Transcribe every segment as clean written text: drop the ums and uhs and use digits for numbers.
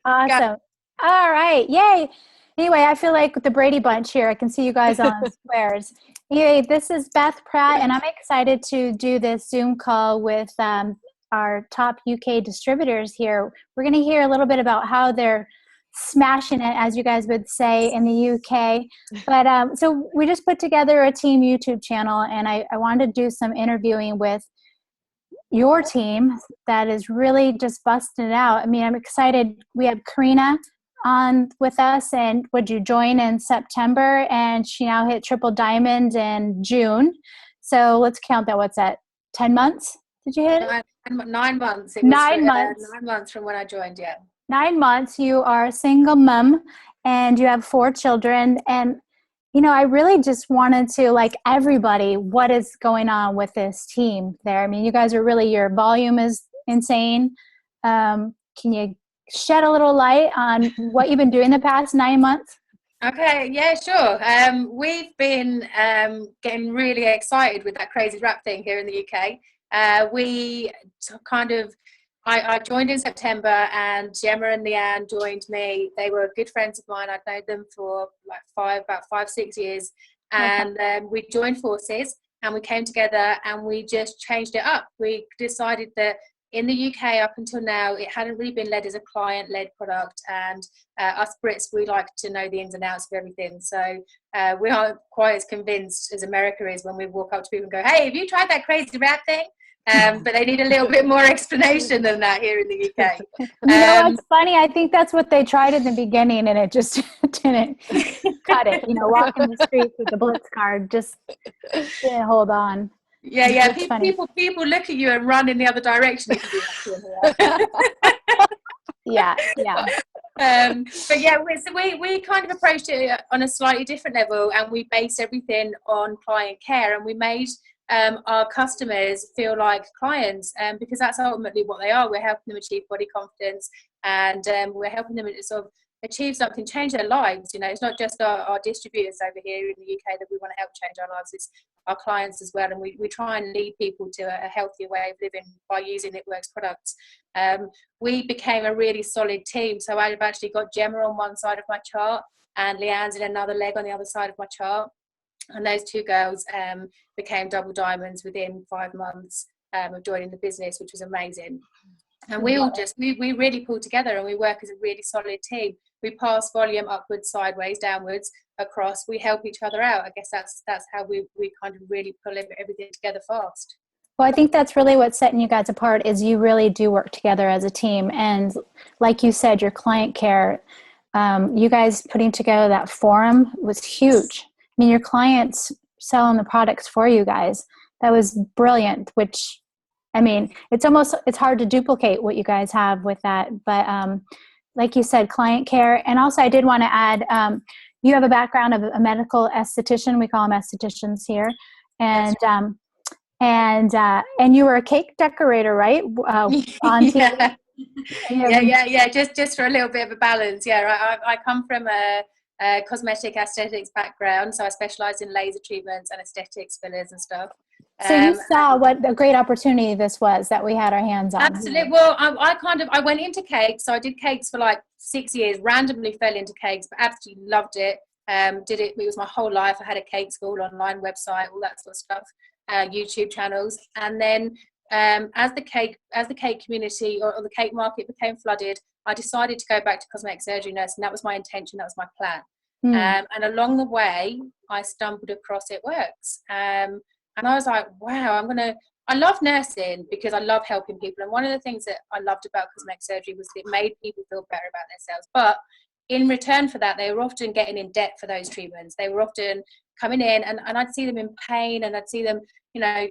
Awesome. All right. Yay. Anyway, I feel like the Brady Bunch here. I can see you guys on squares. Anyway, this is Beth Pratt, and I'm excited to do this Zoom call with our top UK distributors here. We're going to hear a little bit about how they're smashing it, as you guys would say in the UK. But so we just put together a team YouTube channel, and I wanted to do some interviewing with your team that is really just busting it out. I mean, I'm excited. We have Carina on with us, and would you join in September? And she now hit triple diamond in June. So let's count that. What's that? 10 months? Did you hit it? 9 months. It was 9 months. 9 months from when I joined. Yeah. 9 months. You are a single mom, and you have 4 children. And you know, I really just wanted to, like everybody, what is going on with this team there? I mean, you guys are really, your volume is insane. Can you shed a little light on what you've been doing the past 9 months? Okay, yeah, sure. We've been getting really excited with that crazy rap thing here in the UK. I joined in September, and Jemma and Leanne joined me. They were good friends of mine. I'd known them for like about 5-6 years. And we joined forces, and we came together, and we just changed it up. We decided that in the UK up until now, it hadn't really been led as a client-led product. And us Brits, we like to know the ins and outs of everything. So we aren't quite as convinced as America is when we walk up to people and go, hey, have you tried that crazy rap thing? But they need a little bit more explanation than that here in the UK. You know what's funny? I think that's what they tried in the beginning, and it just didn't cut it. You know, walking the streets with the Blitz card just didn't hold on. Yeah. People look at you and run in the other direction if you do that. Yeah. But yeah, we kind of approached it on a slightly different level, and we based everything on client care, and we made our customers feel like clients, because that's ultimately what they are. We're helping them achieve body confidence, and we're helping them sort of achieve something, change their lives. You know, it's not just our distributors over here in the UK that we want to help change our lives, it's our clients as well. And we try and lead people to a healthier way of living by using It Works products. We became a really solid team. So I've actually got Jemma on one side of my chart, and Leanne's in another leg on the other side of my chart. And those 2 girls became double diamonds within 5 months of joining the business, which was amazing. And we all we really pull together, and we work as a really solid team. We pass volume upwards, sideways, downwards, across. We help each other out. I guess that's how we kind of really pull everything together fast. Well, I think that's really what's setting you guys apart, is you really do work together as a team. And like you said, your client care, you guys putting together that forum was huge. I mean, your clients selling the products for you guys, that was brilliant, which, I mean, it's hard to duplicate what you guys have with that. But like you said, client care. And also I did want to add, you have a background of a medical esthetician. We call them estheticians here. And and you were a cake decorator, right? On TV. Yeah. Just for a little bit of a balance. Yeah, I come from a cosmetic aesthetics background, so I specialize in laser treatments and aesthetics, fillers and stuff. So you saw what a great opportunity this was that we had our hands on. Absolutely. Well, I went into cakes. So I did cakes for like 6 years, randomly fell into cakes, but absolutely loved it. It was my whole life. I had a cake school, online website, all that sort of stuff, YouTube channels. And then as the cake community or the cake market became flooded, I decided to go back to cosmetic surgery nursing. That was my intention. That was my plan. And along the way, I stumbled across It Works. And I was like, wow, I love nursing because I love helping people. And one of the things that I loved about cosmetic surgery was it made people feel better about themselves. But in return for that, they were often getting in debt for those treatments. They were often coming in, and I'd see them in pain, and I'd see them, you know,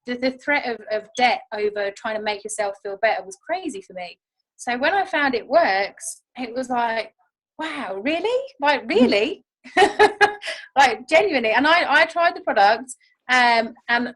the threat of debt over trying to make yourself feel better was crazy for me. So when I found It Works, it was like, wow, really? Like, really? Like, genuinely. And I tried the product, and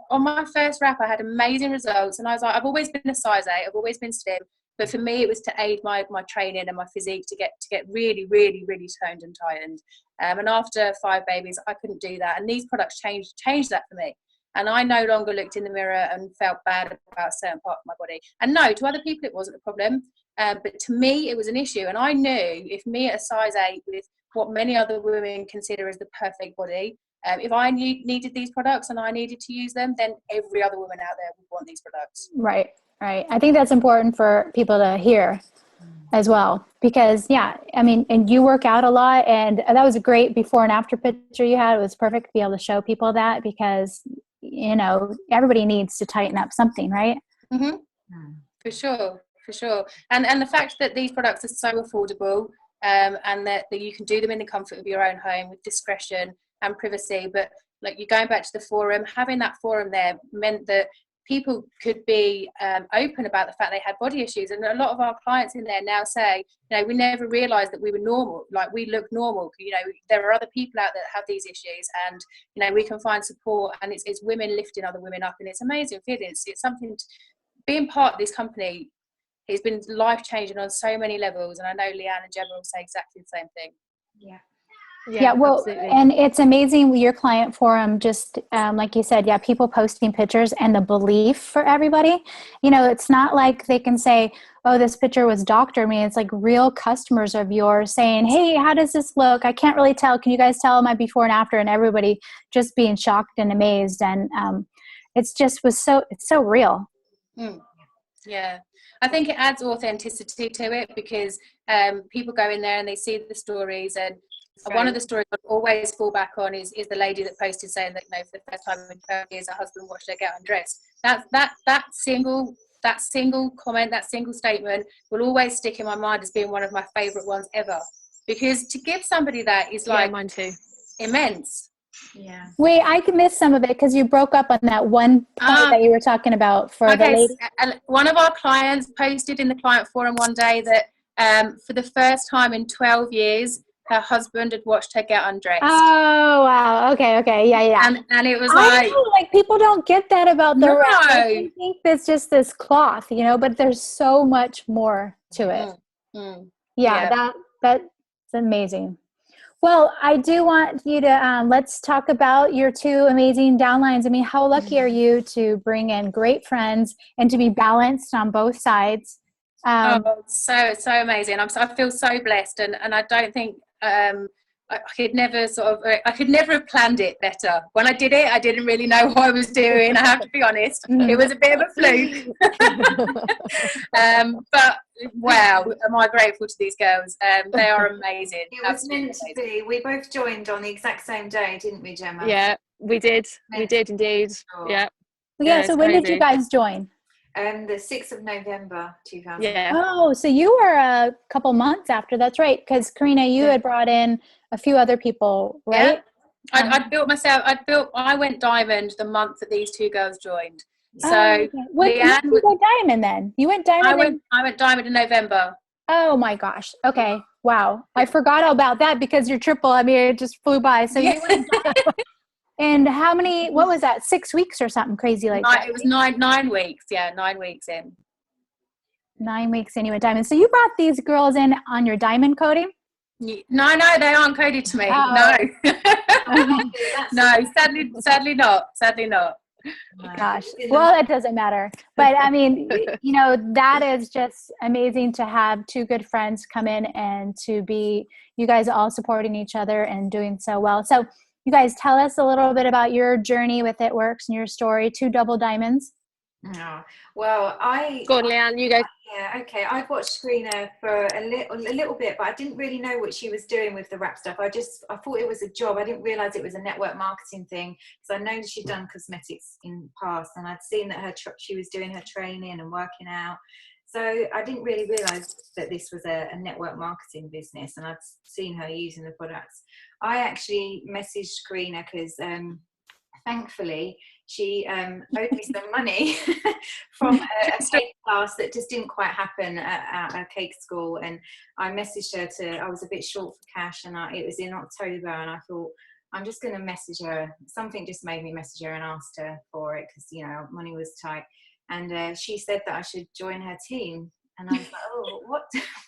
on my first wrap, I had amazing results. And I was like, I've always been a size 8, I've always been slim. But for me, it was to aid my training and my physique to get really, really, really toned and tightened. And after 5 babies, I couldn't do that. And these products changed that for me. And I no longer looked in the mirror and felt bad about a certain part of my body. And no, to other people, it wasn't a problem. But to me, it was an issue. And I knew if me at a size 8 with what many other women consider as the perfect body, if I needed these products and I needed to use them, then every other woman out there would want these products. Right. I think that's important for people to hear as well, because I mean, and you work out a lot, and that was a great before and after picture you had. It was perfect to be able to show people that, because everybody needs to tighten up something, right? Mm-hmm. For sure. And the fact that these products are so affordable, and that you can do them in the comfort of your own home with discretion and privacy. But like, you're going back to the forum, having that forum there meant that people could be open about the fact they had body issues. And a lot of our clients in there now say, we never realized that we were normal, like we look normal. There are other people out there that have these issues, and we can find support, and it's women lifting other women up, and it's amazing feeling. It's something being part of this company has been life-changing on so many levels, and I know Leanne and Jemma will say exactly the same thing. Yeah, well, absolutely. And it's amazing with your client forum, just like you said, people posting pictures and the belief for everybody. It's not like they can say, oh, this picture was doctored me. It's like real customers of yours saying, hey, how does this look? I can't really tell. Can you guys tell my before and after? And everybody just being shocked and amazed. And it's so real. Yeah, I think it adds authenticity to it, because people go in there and they see the stories, and one of the stories I always fall back on is the lady that posted saying that for the first time in 12 years her husband watched her get undressed. That single comment, that single statement will always stick in my mind as being one of my favourite ones ever, because to give somebody that is like mine too. Immense. Yeah. Wait, I missed some of it because you broke up on that one point that you were talking about for the lady. One of our clients posted in the client forum one day that for the first time in 12 years, her husband had watched her get undressed. Oh, wow. Okay. Yeah. And it was like people don't get that about the wrap. They think it's just this cloth, but there's so much more to it. Yeah, that's amazing. Well, I do want you to, let's talk about your 2 amazing downlines. I mean, how lucky are you to bring in great friends and to be balanced on both sides? So amazing. I feel so blessed, and I don't think I could never have planned it better. When I did it, I didn't really know what I was doing. I have to be honest. It was a bit of a fluke. But wow, am I grateful to these girls. They are amazing. It was meant to be. We both joined on the exact same day, didn't we, Jemma? Yeah, we did. We did indeed. Sure. Yeah, so when did you guys join? The 6th of November 2000. Yeah. Oh, so you were a couple months after. That's right, because Carina, you had brought in a few other people, right? Yeah. I went diamond the month that these 2 girls joined. So when did you go diamond then? You went diamond? I went diamond in November. Oh my gosh. Okay. Wow. I forgot about that because you're triple. I mean, it just flew by. So you went diamond. And how many, what was that, 6 weeks or something crazy like that? It was 9 weeks. Yeah, 9 weeks in. 9 weeks in, you went diamond. So you brought these girls in on your diamond coating? No, they aren't coded to me. No. No, sadly not. Gosh. Well, that doesn't matter. But I mean, that is just amazing to have 2 good friends come in and to be, you guys all supporting each other and doing so well. So you guys tell us a little bit about your journey with It Works and your story, 2 double diamonds. Oh, well, Go on, Leanne, you go. Yeah, okay. I'd watched Carina for a little bit, but I didn't really know what she was doing with the wrap stuff. I thought it was a job. I didn't realize it was a network marketing thing, because I know that she'd done cosmetics in the past, and I'd seen that she was doing her training and working out. So I didn't really realize that this was a network marketing business, and I'd seen her using the products. I actually messaged Carina because thankfully she owed me some money from a cake class that just didn't quite happen at a cake school, and I messaged her I was a bit short for cash, and it was in October, and I thought, I'm just going to message her. Something just made me message her and asked her for it, because money was tight. And she said that I should join her team. And I was like, oh,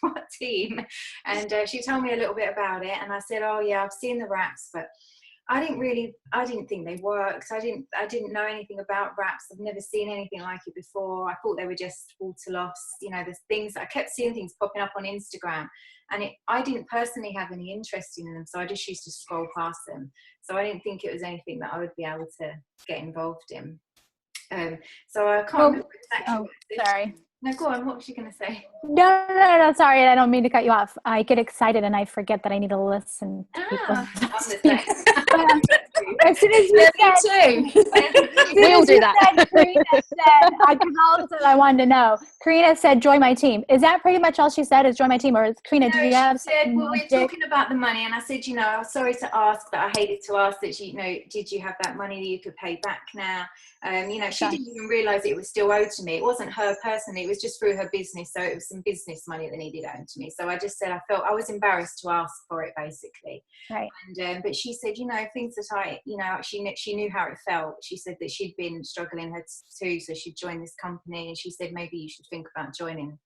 what team? And she told me a little bit about it. And I said, oh, yeah, I've seen the wraps, but I didn't think they worked. I didn't know anything about wraps. I've never seen anything like it before. I thought they were just water loss. You know, there's things, I kept seeing things popping up on Instagram, and I didn't personally have any interest in them, so I just used to scroll past them. So I didn't think it was anything that I would be able to get involved in. So I can't remember exactly what it is. Sorry. No, go on. What was you going to say? No, sorry, I don't mean to cut you off. I get excited and I forget that I need to listen to people. I'm the same. As soon as you said, Me too. We all do that. Karina said, because all of a sudden I wanted to know. Karina said, join my team. Is that pretty much all she said, is join my team? Or Karina, do you have she said, well, we're magic? talking about the money, and I said, you know, I'm sorry to ask, but I hated to ask that, you know, did you have that money that you could pay back now? You know, she didn't even realise it was still owed to me. It wasn't her personally, it was just through her business, so it was some business money that needed owed to me. So I just said I was embarrassed to ask for it, basically. Right. And but she said, you know, things that you know, she knew how it felt. She said that she'd been struggling her too, so she'd joined this company, and she said maybe you should think about joining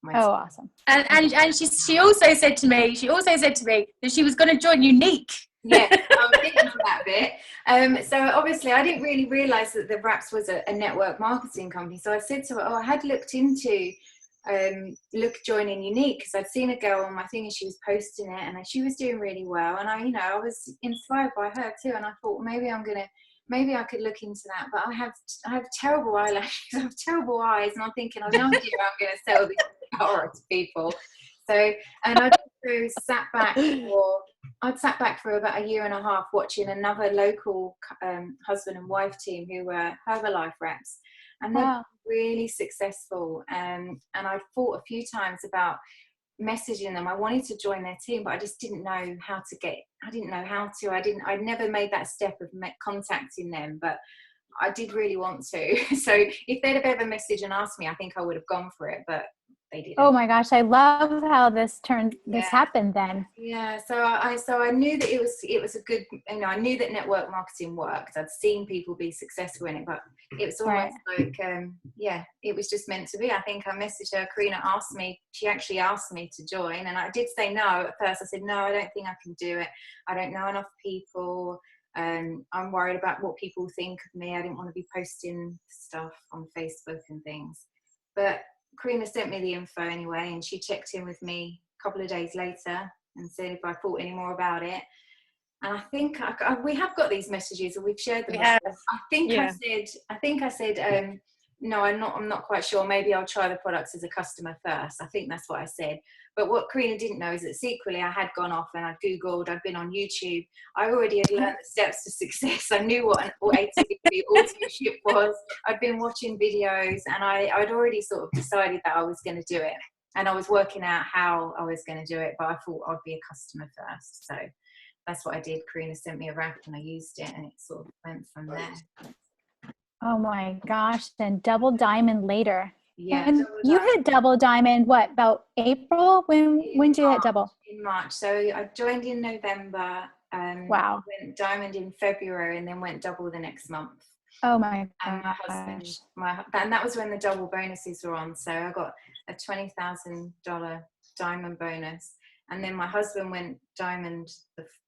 my team. Awesome. And she also said to me that she was going to join Unique. Yeah, I was thinking on that bit. So obviously I didn't really realise that the Wraps was a network marketing company. So I said to her, I had looked into joining Unique, because I'd seen a girl on my thing and she was posting it, and she was doing really well, and I was inspired by her too, and I thought maybe I could look into that. But I have terrible eyelashes, I have terrible eyes, and I'm thinking I've no idea how I'm going to sell this power to people. So, and I'd sat back for about a year and a half watching another local husband and wife team who were Herbalife reps, and they're really successful. And I thought a few times about messaging them. I wanted to join their team, but I just didn't know how to. I'd never made that step of contacting them, but I did really want to. So if they'd have ever messaged and asked me, I think I would have gone for it, but they didn't. Oh my gosh, I love how this happened then. Yeah, so I knew that it was a good, you know, I knew that network marketing worked. I'd seen people be successful in it, but it was almost like, it was just meant to be. I think I messaged her. Carina she actually asked me to join, and I did say no at first. I said, no, I don't think I can do it. I don't know enough people. I'm worried about what people think of me. I didn't want to be posting stuff on Facebook and things. But Carina sent me the info anyway, and she checked in with me a couple of days later and said if I thought any more about it. And I think we have got these messages, and we've shared them. I think I said no, I'm not quite sure. Maybe I'll try the products as a customer first. I think that's what I said. But what Carina didn't know is that secretly I had gone off and I'd Googled, I'd been on YouTube. I already had learned the steps to success. I knew what an ATV auto-ship was. I'd been watching videos, and I'd already sort of decided that I was going to do it. And I was working out how I was going to do it, but I thought I'd be a customer first. So that's what I did. Carina sent me a wrap and I used it, and it sort of went from there. Oh my gosh, then double diamond later. Yeah. And you hit double diamond, what, about April? When did you hit double? In March. So I joined in November. Wow. Went diamond in February, and then went double the next month. Oh my gosh. And my husband, and that was when the double bonuses were on. So I got a $20,000 diamond bonus. And then my husband went diamond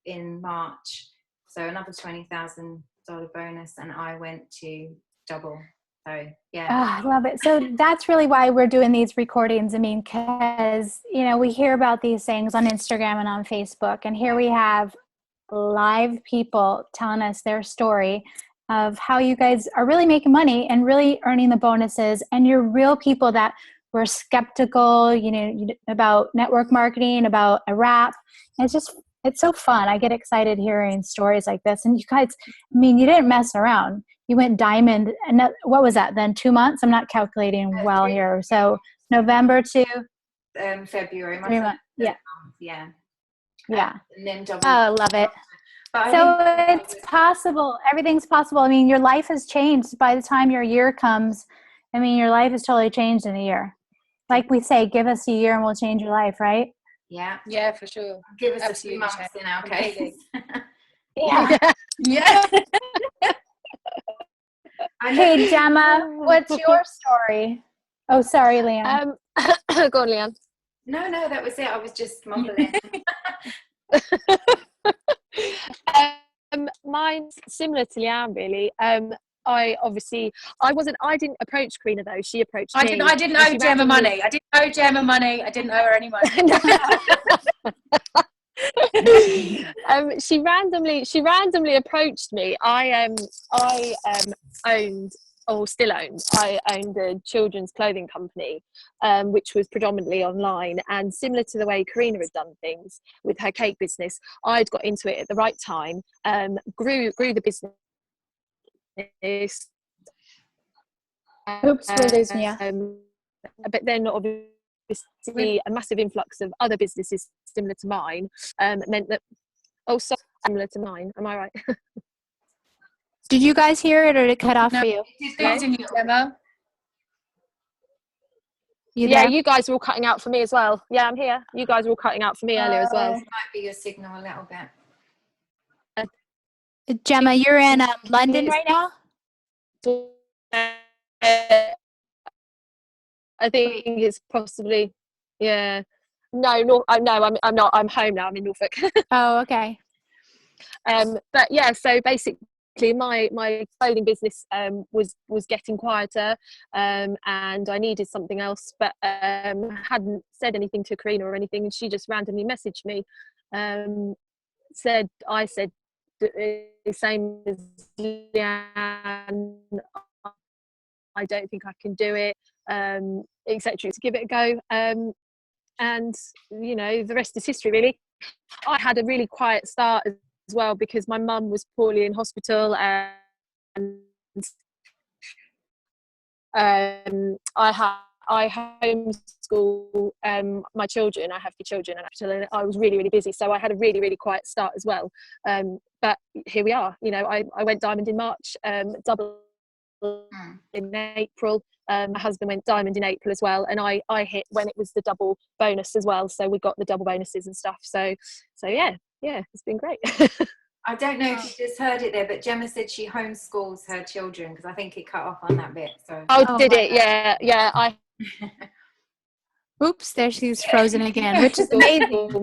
in March. So another $20,000 bonus, and I went to double. So yeah. I love it. So that's really why we're doing these recordings. I mean, because, you know, we hear about these things on Instagram and on Facebook, and here we have live people telling us their story of how you guys are really making money and really earning the bonuses, and you're real people that were skeptical, you know, about network marketing, about a wrap. And it's so fun. I get excited hearing stories like this. And you guys, I mean, you didn't mess around. You went diamond, and what was that then? 2 months? I'm not calculating well here. So November to February. 3 months. Yeah. Yeah. Yeah. And then double. Oh, I love it. So it's possible. Everything's possible. I mean, your life has changed by the time your year comes. I mean, your life has totally changed in a year. Like we say, give us a year and we'll change your life, right? Yeah. Yeah, for sure. Give us a few months in our case. Yeah. Yeah. Hey, Jemma, what's your story? Oh, sorry, Leanne. Go on, Leanne. No, that was it. I was just mumbling. mine's similar to Leanne, really. I didn't approach Karina though. She approached me. I didn't owe Jemma money. I didn't owe Jemma money. I didn't owe her any money. She randomly approached me. I owned, or still I owned a children's clothing company, which was predominantly online, and similar to the way Karina had done things with her cake business, I'd got into it at the right time, grew the business. Oops, we're losing you. But then obviously a massive influx of other businesses similar to mine meant that similar to mine. Am I right? Did you guys hear it, or did it cut off No, for you? Losing you, Jemma. You Yeah, there? you guys were all cutting out for me as well. Yeah, I'm here. You guys were all cutting out for me earlier as well. It might be your signal a little bit. Jemma, you're in London right now? I think it's possibly, yeah. No, I'm not. I'm home now. I'm in Norfolk. Oh, okay. But yeah, so basically my clothing business was getting quieter, and I needed something else, but hadn't said anything to Karina or anything, and she just randomly messaged me. I said the same as Leanne, I don't think I can do it, etc. To give it a go, and you know, the rest is history really. I had a really quiet start as well because my mum was poorly in hospital, and I homeschool my children. I have 3 children, and I was really busy, so I had a really quiet start as well. But here we are. You know, I went diamond in March, double in April. My husband went diamond in April as well, and I hit when it was the double bonus as well. So we got the double bonuses and stuff. So yeah, it's been great. I don't know if you just heard it there, but Jemma said she homeschools her children, because I think it cut off on that bit. So. Oh, did it? Yeah. Oops, there she's frozen again, which is amazing.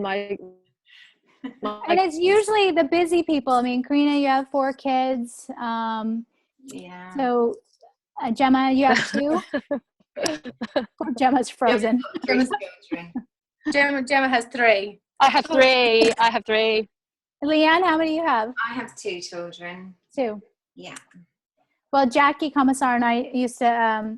And it's usually the busy people. I mean, Karina, you have 4 kids. Yeah. So, Jemma, you have 2? Gemma's frozen. Jemma has 3. I have 3. Leanne, how many do you have? I have 2 children. 2. Yeah. Well, Jackie Commissar and I used to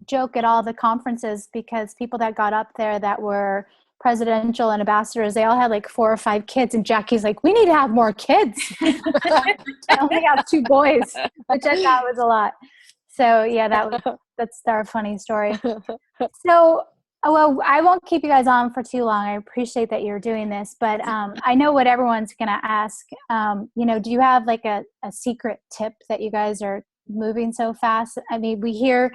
joke at all the conferences, because people that got up there that were presidential and ambassadors, they all had like 4 or 5 kids, and Jackie's like, we need to have more kids. I only have 2 boys, which I thought was a lot. So yeah, that's our funny story. So, well, I won't keep you guys on for too long. I appreciate that you're doing this, but I know what everyone's going to ask. You know, do you have like a secret tip that you guys are moving so fast? I mean, we hear,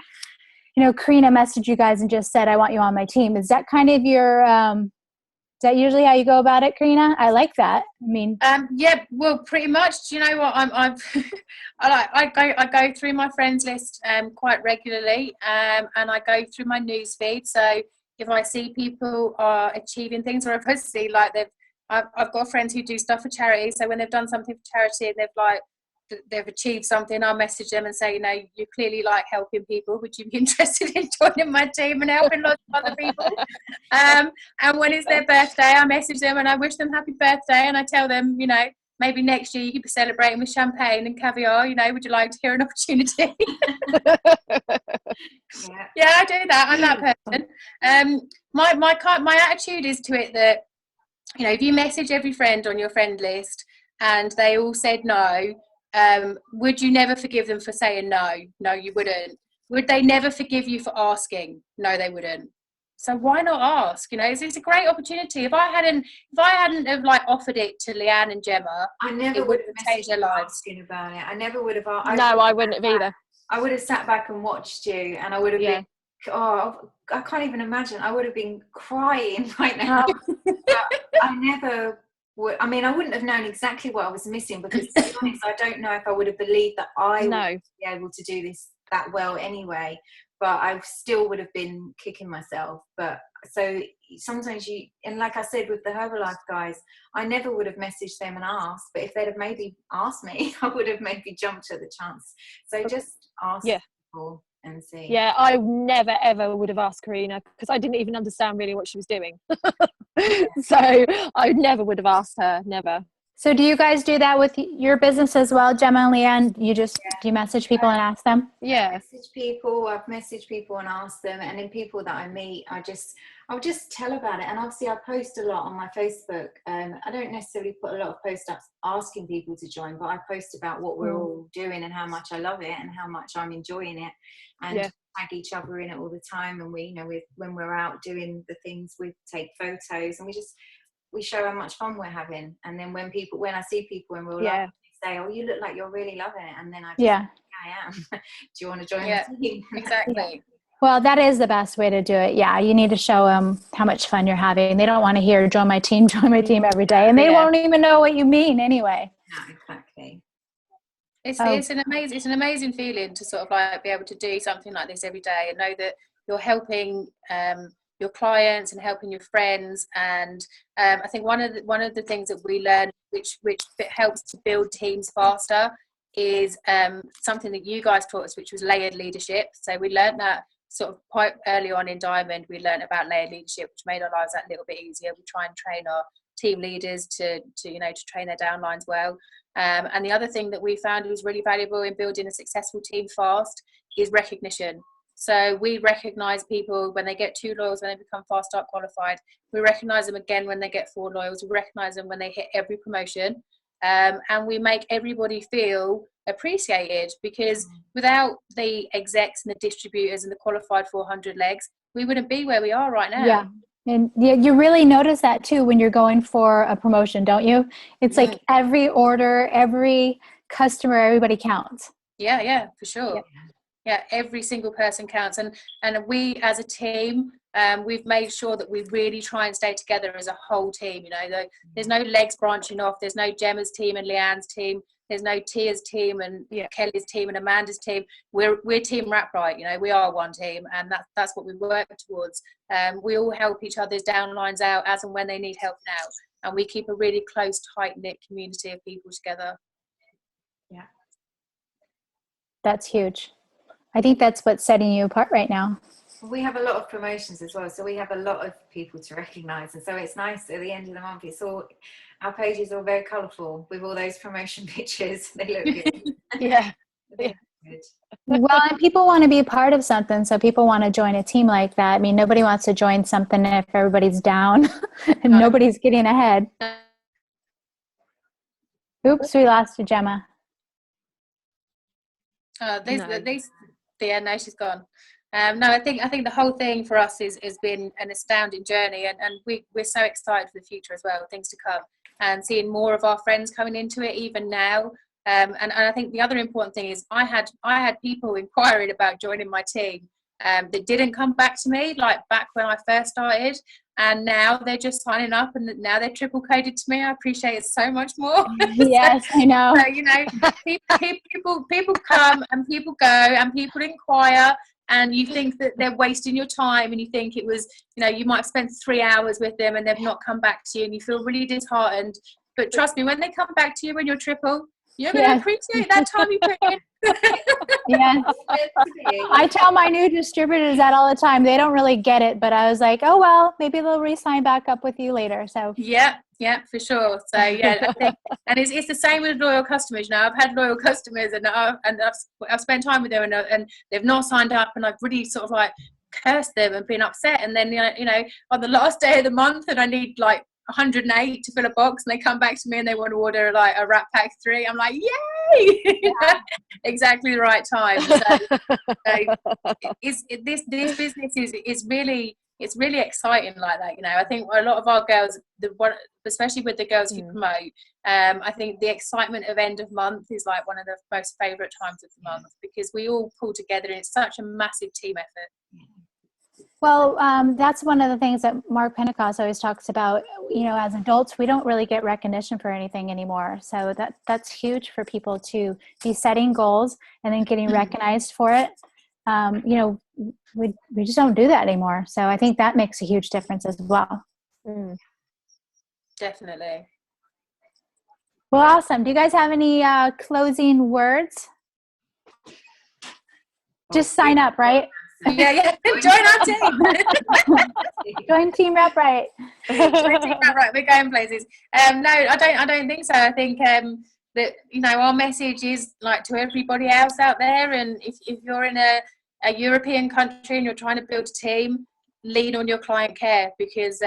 you know, Karina messaged you guys and just said, I want you on my team. Is that kind of your, is that usually how you go about it, Karina? I like that. I mean, yeah, well, pretty much. Do you know what? I go through my friends list quite regularly, and I go through my news feed. So if I see people are achieving things, or if I see like I've got friends who do stuff for charity. So when they've done something for charity and they've achieved something, I'll message them and say, you know, you clearly like helping people. Would you be interested in joining my team and helping lots of other people? And when it's their birthday, I message them and I wish them happy birthday, and I tell them, you know, maybe next year you could be celebrating with champagne and caviar. You know, would you like to hear an opportunity? Yeah, I do that. I'm that person. My attitude is to it that, you know, if you message every friend on your friend list and they all said no, would you never forgive them for saying no? No, you wouldn't. Would they never forgive you for asking? No, they wouldn't. So why not ask? You know, it's a great opportunity. If I hadn't have like offered it to Leanne and Jemma, I never it would have changed their lives. asking about it. I never would have. I wouldn't have either. I would have sat back and watched you, and I would have been. Oh, I can't even imagine. I would have been crying right now. I never would. I mean, I wouldn't have known exactly what I was missing, because to be honest, I don't know if I would have believed that I would be able to do this that well anyway. But I still would have been kicking myself. But so sometimes you, and like I said with the Herbalife guys, I never would have messaged them and asked, but if they'd have maybe asked me, I would have maybe jumped at the chance. So just ask people and see. Yeah, I never ever would have asked Carina because I didn't even understand really what she was doing. So I never would have asked her, never. So do you guys do that with your business as well, Jemma and Leanne? You just, do you message people and ask them? Yeah. I've messaged people and asked them, and then people that I meet, I'll just tell about it. And obviously I post a lot on my Facebook. I don't necessarily put a lot of posts up asking people to join, but I post about what we're all doing and how much I love it and how much I'm enjoying it, and tag each other in it all the time. And we, you know, when we're out doing the things, we take photos and we show how much fun we're having. And then when I see people in real life, they say, "Oh, you look like you're really loving it," and then I just I am. Do you want to join the team? Exactly. Well, that is the best way to do it. Yeah, you need to show them how much fun you're having. They don't want to hear join my team every day, and they won't even know what you mean anyway. Yeah, exactly. It's an amazing feeling to sort of like be able to do something like this every day and know that you're helping your clients and helping your friends. And I think one of the things that we learn which helps to build teams faster is something that you guys taught us, which was layered leadership. So we learned that sort of quite early on in Diamond. We learned about layered leadership, which made our lives that little bit easier. We try and train our team leaders to train their downlines well. And the other thing that we found was really valuable in building a successful team fast is recognition. So we recognise people when they get 2 loyals, when they become fast start qualified. We recognise them again when they get 4 loyals. We recognise them when they hit every promotion. And we make everybody feel appreciated, because without the execs and the distributors and the qualified 400 legs, we wouldn't be where we are right now. Yeah. And you really notice that too when you're going for a promotion, don't you? It's like every order, every customer, everybody counts. Yeah, for sure. Yeah, every single person counts. And we as a team, we've made sure that we really try and stay together as a whole team. You know, there's no legs branching off. There's no Gemma's team and Leanne's team. There's no Tia's team and Kelly's team and Amanda's team. We're Team Wrapright. You know, we are one team, and that's what we work towards. We all help each other's downlines out as and when they need help now, and we keep a really close, tight-knit community of people together. Yeah, that's huge. I think that's what's setting you apart right now. We have a lot of promotions as well, so we have a lot of people to recognise, and so it's nice at the end of the month. Our pages are very colourful with all those promotion pictures. They look good. Good. Well, and people want to be a part of something, so people want to join a team like that. I mean, nobody wants to join something if everybody's down and nobody's getting ahead. Oops, we lost you, Jemma. No, she's gone. No, I think the whole thing for us has been an astounding journey, and we're so excited for the future as well, things to come, and seeing more of our friends coming into it even now. And I think the other important thing is I had people inquiring about joining my team that didn't come back to me like back when I first started, and now they're just signing up and now they're triple coded to me. I appreciate it so much more. Yes, I know. So, you know, people come and people go and people inquire, and you think that they're wasting your time, and you think it was, you know, you might have spent 3 hours with them and they've not come back to you, and you feel really disheartened. But trust me, when they come back to you when you're triple, you're going to appreciate that time you put in. Yes. I tell my new distributors that all the time. They don't really get it, but I was like, oh, well, maybe they'll re-sign back up with you later. So yeah, for sure. So yeah, I think, and it's the same with loyal customers. You know, I've had loyal customers, and I've spent time with them, and they've not signed up, and I've really sort of like cursed them and been upset. And then you know, on the last day of the month, and I need like 108 to fill a box, and they come back to me and they want to order like a wrap pack 3. I'm like, yay! Exactly the right time. This business is really, it's really exciting like that. You know, I think a lot of our girls, especially with the girls who promote, I think the excitement of end of month is like one of the most favourite times of the month, because we all pull together and it's such a massive team effort. Well, that's one of the things that Mark Pentecost always talks about. You know, as adults, we don't really get recognition for anything anymore. So that's huge for people to be setting goals and then getting recognized for it. You know, we just don't do that anymore. So I think that makes a huge difference as well. Definitely. Well, awesome. Do you guys have any closing words? Just sign up, right? Yeah. Join our team. Join Team Rep Right. Right, we're going places. No, I don't think so. I think that, you know, our message is like to everybody else out there, and if you're in a European country and you're trying to build a team, lean on your client care, because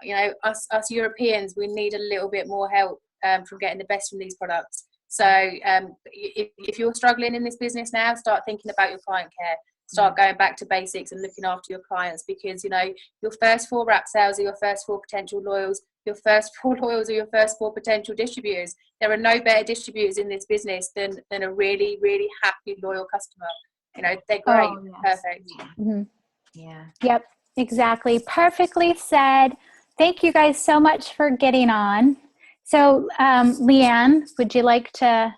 you know, us Europeans, we need a little bit more help from getting the best from these products. So if you're struggling in this business now, start thinking about your client care. Start going back to basics and looking after your clients, because, you know, your first 4 wrap sales are your first 4 potential loyals. Your first 4 loyals are your first 4 potential distributors. There are no better distributors in this business than a really, really happy, loyal customer. You know, they're great. Oh, yes. Perfect. Mm-hmm. Yeah. Yep, exactly. Perfectly said. Thank you guys so much for getting on. So, Leanne, would you like to